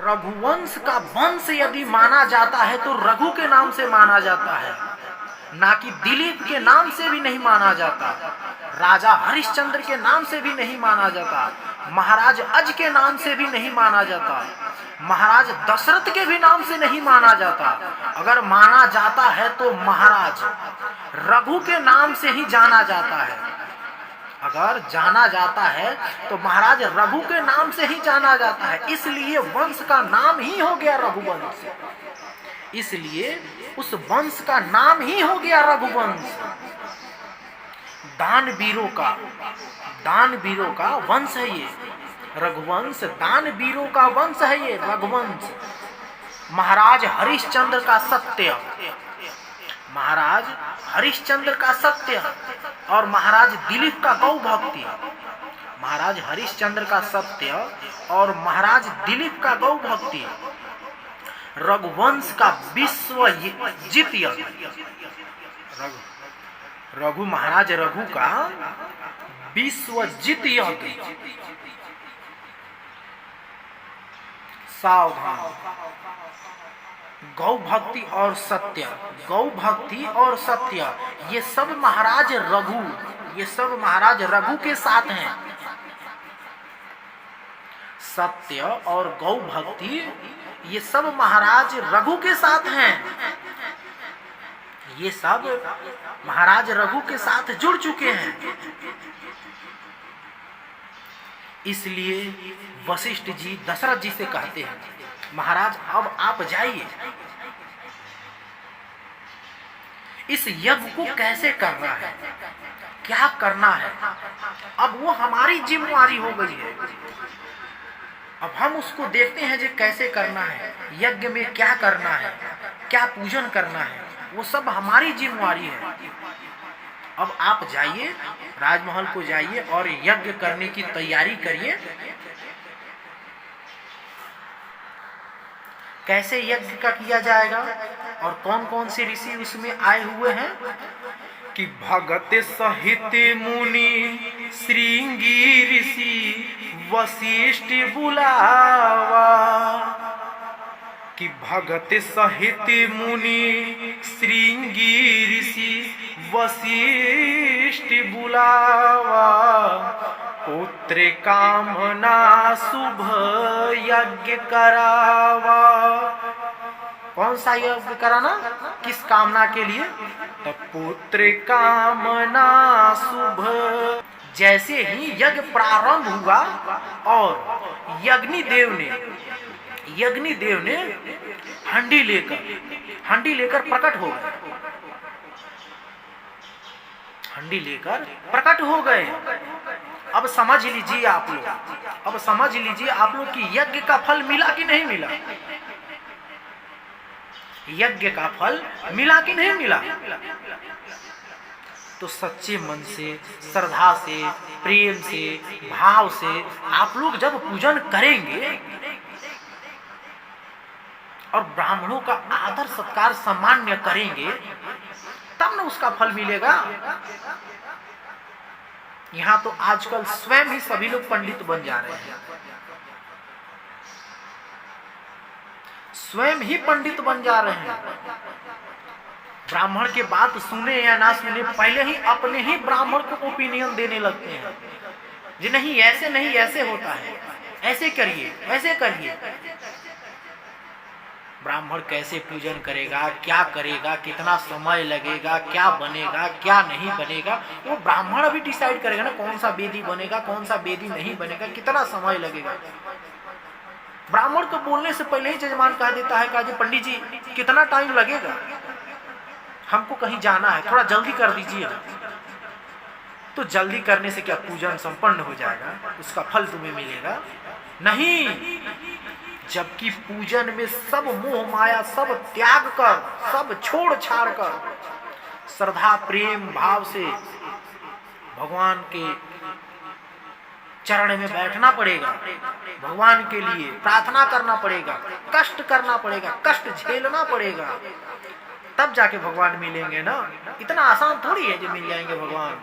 रघुवंश का वंश यदि माना जाता है तो रघु के नाम से माना जाता है, ना कि दिलीप के नाम से भी नहीं माना जाता, राजा हरिश्चंद्र के नाम से भी नहीं माना जाता, महाराज अज के नाम से भी नहीं माना जाता, महाराज दशरथ के भी नाम से नहीं माना जाता। अगर माना जाता है तो महाराज रघु के नाम से ही जाना जाता है। अगर जाना जाता है तो महाराज रघु के नाम से ही जाना जाता है, इसलिए वंश का नाम ही हो गया रघुवंश, इसलिए उस वंश का नाम ही हो गया रघुवंश। दानवीरों का वंश है ये रघुवंश, दानवीरों का वंश है ये रघुवंश। महाराज हरिश्चंद्र का सत्य, महाराज हरिश्चंद्र का सत्य और महाराज दिलीप का गौ भक्ति, महाराज हरिश्चंद्र का सत्य और महाराज दिलीप का गौ भक्ति, रघुवंश का विश्वजित यज्ञ, रघु महाराज रघु का विश्वजित यज्ञ। सावधान, गौ भक्ति और सत्य, गौ भक्ति और सत्य, ये सब महाराज रघु, ये सब महाराज रघु के साथ हैं। सत्य और गौ भक्ति ये सब महाराज रघु के साथ हैं, ये सब महाराज रघु के साथ जुड़ चुके हैं। इसलिए वशिष्ठ जी दशरथ जी से कहते हैं, महाराज अब आप जाइए, इस यज्ञ को कैसे करना है, क्या करना है, अब वो हमारी जिम्मेवारी हो गई है। अब हम उसको देखते हैं जो कैसे करना है, यज्ञ में क्या करना है, क्या पूजन करना है, वो सब हमारी जिम्मेवारी है। अब आप जाइए, राजमहल को जाइए और यज्ञ करने की तैयारी करिए। कैसे यज्ञ का किया जाएगा और कौन कौन से ऋषि उसमें आए हुए हैं कि भगत सहित मुनि श्रृंगी ऋषि वशिष्ठ बुलावा, कि भगत सहित मुनि श्रृंगी ऋषि वशिष्ठ बुलावा, पुत्र कामना शुभ यज्ञ करावा। कौन सा यज्ञ कराना, किस कामना के लिए, तो पुत्र कामना शुभ। जैसे ही यज्ञ प्रारंभ हुआ और यज्ञदेव ने हंडी लेकर प्रकट हो गए, हंडी लेकर प्रकट हो गए। अब समझ लीजिए आप लोग, अब समझ लीजिए आप लोग कि यज्ञ का फल मिला कि नहीं मिला, यज्ञ का फल मिला कि नहीं मिला। तो सच्चे मन से, श्रद्धा से, प्रेम से, भाव से आप लोग जब पूजन करेंगे और ब्राह्मणों का आदर सत्कार सम्मान करेंगे तब ना उसका फल मिलेगा। यहाँ तो आजकल स्वयं ही सभी लोग पंडित बन जा रहे हैं, स्वयं ही पंडित बन जा रहे हैं। ब्राह्मण के बात सुने या ना सुने पहले ही अपने ही ब्राह्मण को ओपिनियन देने लगते हैं जी, नहीं ऐसे नहीं, ऐसे होता है, ऐसे करिए, ऐसे करिए। ब्राह्मण कैसे पूजन करेगा, क्या करेगा, कितना समय लगेगा, क्या बनेगा, क्या नहीं बनेगा, वो ब्राह्मण अभी डिसाइड करेगा ना, कौन सा वेदी बनेगा, कौन सा वेदी नहीं बनेगा, कितना समय लगेगा। ब्राह्मण को बोलने से पहले ही जजमान कह देता है, कहा जी पंडित जी कितना टाइम लगेगा, हमको कहीं जाना है, थोड़ा जल्दी कर दीजिए। तो जल्दी करने से क्या पूजन संपन्न हो जाएगा, उसका फल तुम्हें मिलेगा? नहीं। जबकि पूजन में सब मोह माया सब त्याग कर, सब छोड़ छाड़ कर श्रद्धा प्रेम भाव से भगवान के चरण में बैठना पड़ेगा, भगवान के लिए प्रार्थना करना पड़ेगा, कष्ट करना पड़ेगा, कष्ट झेलना पड़ेगा, तब जाके भगवान मिलेंगे ना। इतना आसान थोड़ी है जो मिल जाएंगे भगवान।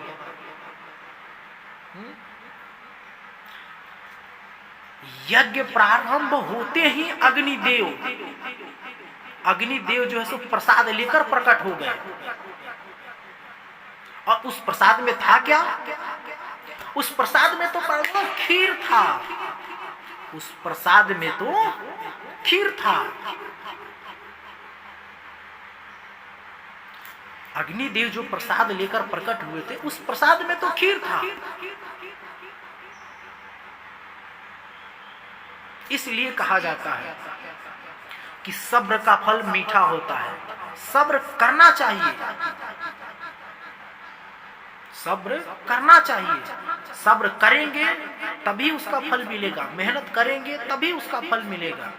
यज्ञ प्रारंभ होते ही अग्निदेव जो है सो प्रसाद लेकर प्रकट हो गए। और उस प्रसाद में था क्या? उस प्रसाद में तो खीर था। उस प्रसाद में तो खीर था। अग्निदेव जो प्रसाद लेकर प्रकट हुए थे, उस प्रसाद में तो खीर था। इसलिए कहा जाता है कि सब्र का फल मीठा होता है। सब्र करना चाहिए, सब्र करना चाहिए। सब्र करेंगे तभी उसका फल मिलेगा, मेहनत करेंगे तभी उसका फल मिलेगा।